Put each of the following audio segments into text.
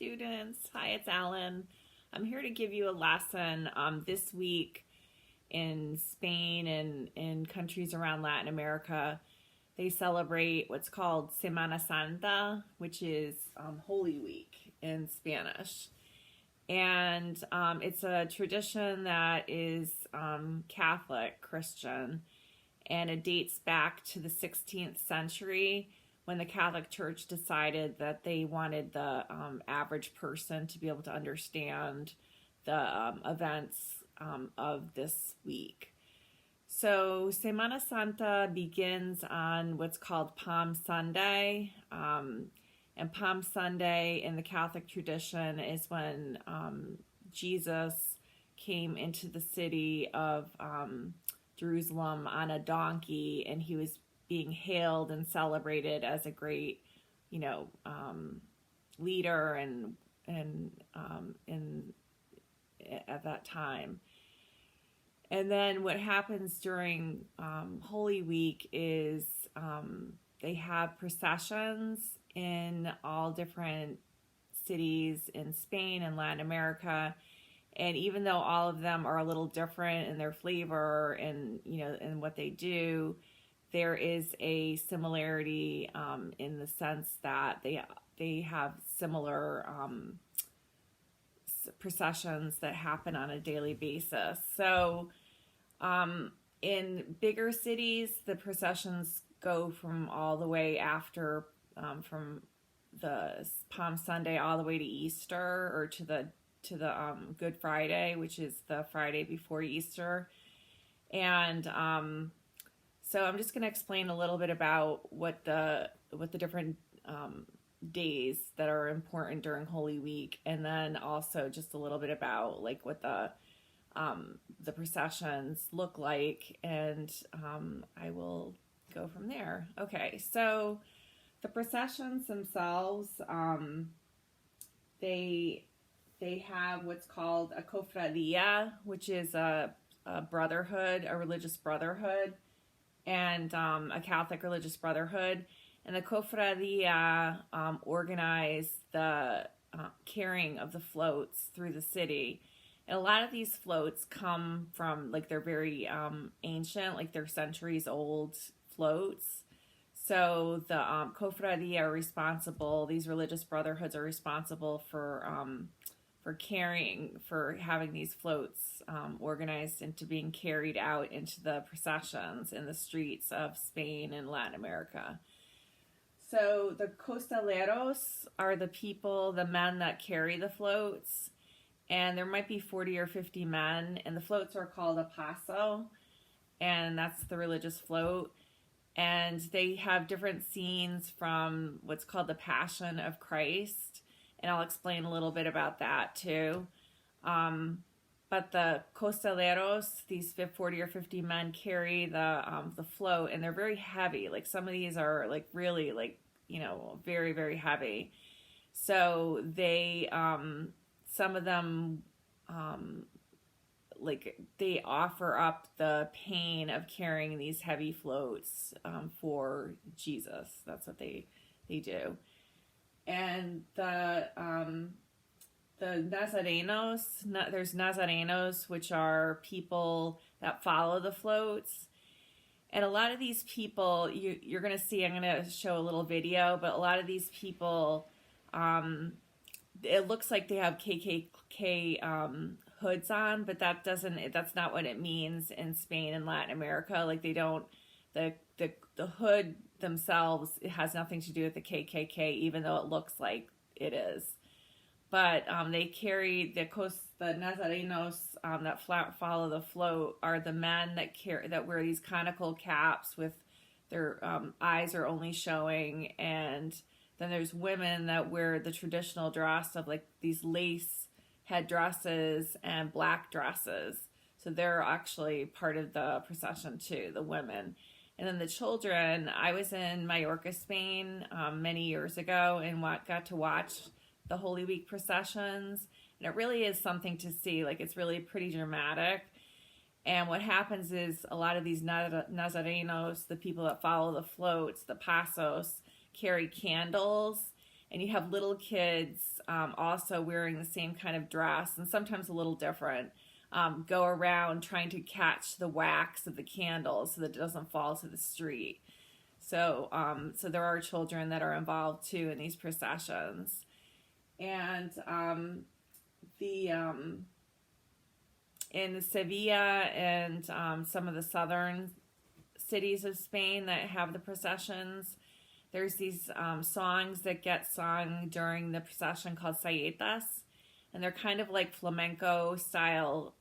students. Hi, it's Ellen. I'm here to give you a lesson this week in Spain and in countries around Latin America. They celebrate what's called Semana Santa, which is Holy Week in Spanish. And it's a tradition that is Catholic Christian, and it dates back to the 16th century when the Catholic Church decided that they wanted the average person to be able to understand the events of this week. So Semana Santa begins on what's called Palm Sunday, and Palm Sunday in the Catholic tradition is when Jesus came into the city of Jerusalem on a donkey, and he was being hailed and celebrated as a great, leader and at that time. And then what happens during Holy Week is they have processions in all different cities in Spain and Latin America. And even though all of them are a little different in their flavor and, in what they do, there is a similarity in the sense that they have similar processions that happen on a daily basis. So in bigger cities, the processions go from all the way after, from the Palm Sunday all the way to Easter, or to the Good Friday, which is the Friday before Easter. And so I'm just going to explain a little bit about what the different days that are important during Holy Week, and then also just a little bit about what the processions look like, and I will go from there. Okay, so the processions themselves, they have what's called a Coca Idea, which is a brotherhood, a religious brotherhood, and a Catholic religious brotherhood. And the Coca Idea organize the carrying of the floats through the city. And a lot of these floats come from, they're very ancient, they're centuries old floats. So the Coca Idea are responsible, these religious brotherhoods are responsible for having these floats organized into being carried out into the processions in the streets of Spain and Latin America. So the Coastaleros are the men that carry the floats, and there might be 40 or 50 men, and the floats are called a paso, and that's the religious float. And they have different scenes from what's called the Passion of Christ, and I'll explain a little bit about that too. But the Coastaleros, these 40 or 50 men, carry the float, and they're very heavy. Some of these are really very, very heavy. So they, some of them, they offer up the pain of carrying these heavy floats for Jesus. That's what they do. And the Nazarenos, there's Nazarenos, which are people that follow the floats. And a lot of these people, you're going to see, I'm going to show a little video, but a lot of these people, it looks like they have KKK hoods on, but that's not what it means in Spain and Latin America. They don't, the hood themselves, it has nothing to do with the KKK, even though it looks like it is. But they carry the Nazarenos that follow the float are the men that wear these conical caps with their eyes are only showing, and then there's women that wear the traditional dress of these lace headdresses and black dresses. So they're actually part of the procession too, the women. And then the children, I was in Mallorca, Spain many years ago, and got to watch the Holy Week processions, and it really is something to see. It's really pretty dramatic. And what happens is a lot of these Nazarenos, the people that follow the floats, the pasos, carry candles, And you have little kids also wearing the same kind of dress, and sometimes a little different, go around trying to catch the wax of the candles so that it doesn't fall to the street. So, so there are children that are involved too in these processions. And in Sevilla and some of the southern cities of Spain that have the processions, there's these songs that get sung during the procession called saetas, and they're kind of like flamenco style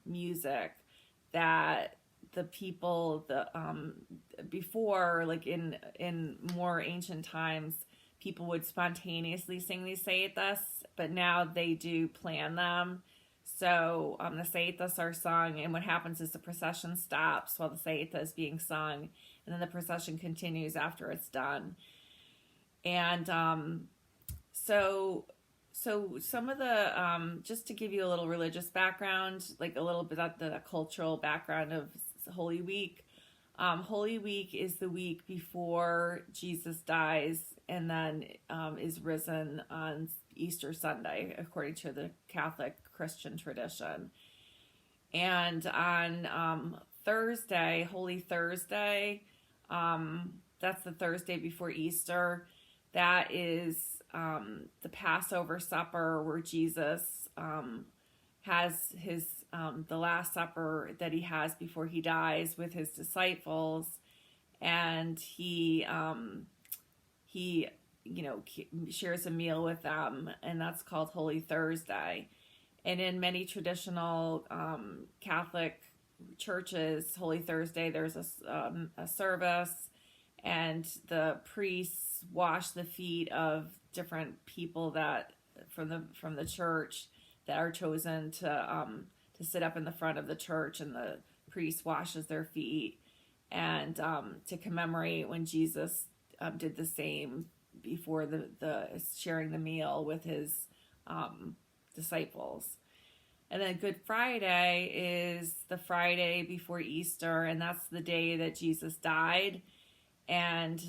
music that the people before, like in more ancient times, people would spontaneously sing these saetas, but now they do plan them. So the saetas are sung, and what happens is the procession stops while the saeta is being sung, and then the procession continues after it's done. And so some of the, just to give you a little religious background, like a little bit of the cultural background of Holy Week. Holy Week is the week before Jesus dies and then is risen on Easter Sunday, according to the Catholic Christian tradition. And on Thursday, Holy Thursday, that's the Thursday before Easter, that is the Passover supper where Jesus has his the Last Supper that he has before he dies with his disciples, and he shares a meal with them, and that's called Holy Thursday. And in many traditional Catholic churches, Holy Thursday, there's a service, and the priests wash the feet of different people that from the church that are chosen to sit up in the front of the church, and the priest washes their feet, and to commemorate when Jesus did the same before the sharing the meal with his disciples. And then Good Friday is the Friday before Easter, and that's the day that Jesus died. And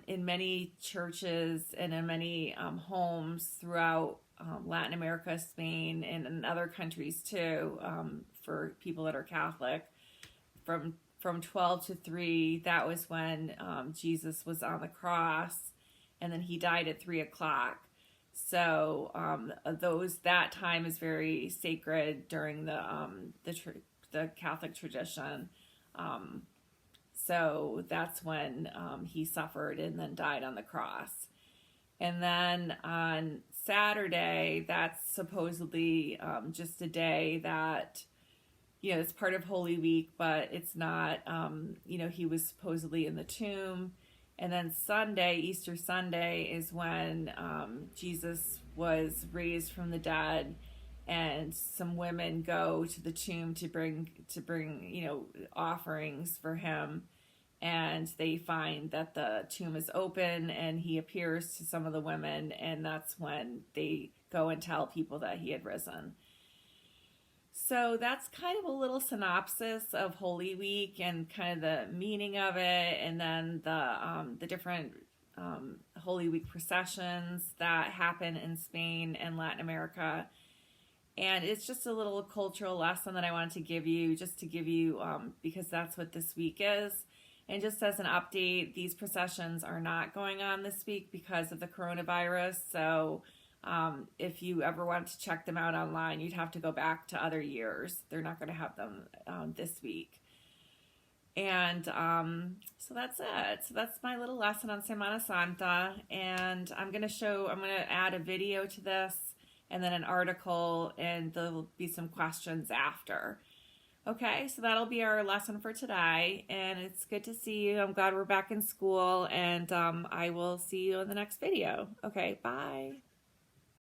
in many churches and in many homes throughout Latin America, Spain, and in other countries too, for people that are Catholic, from 12 to 3, that was when Jesus was on the cross, and then he died at 3 o'clock. So that time is very sacred during the Catholic tradition. So that's when he suffered and then died on the cross. And then on Saturday, that's supposedly just a day that, it's part of Holy Week, but it's not, he was supposedly in the tomb. And then Sunday, Easter Sunday, is when Jesus was raised from the dead, and some women go to the tomb to bring offerings for him, and they find that the tomb is open, and he appears to some of the women, and that's when they go and tell people that he had risen. So that's kind of a little synopsis of Holy Week and kind of the meaning of it, and then the different Holy Week processions that happen in Spain and Latin America. And it's just a little cultural lesson that I wanted to give you, because that's what this week is. And just as an update, these processions are not going on this week because of the coronavirus. So if you ever want to check them out online, you'd have to go back to other years. They're not going to have them this week. And so that's it. So that's my little lesson on Semana Santa. And I'm going to add a video to this, and then an article, and there'll be some questions after. Okay, so that'll be our lesson for today, and it's good to see you. I'm glad we're back in school, and I will see you in the next video. Okay, bye.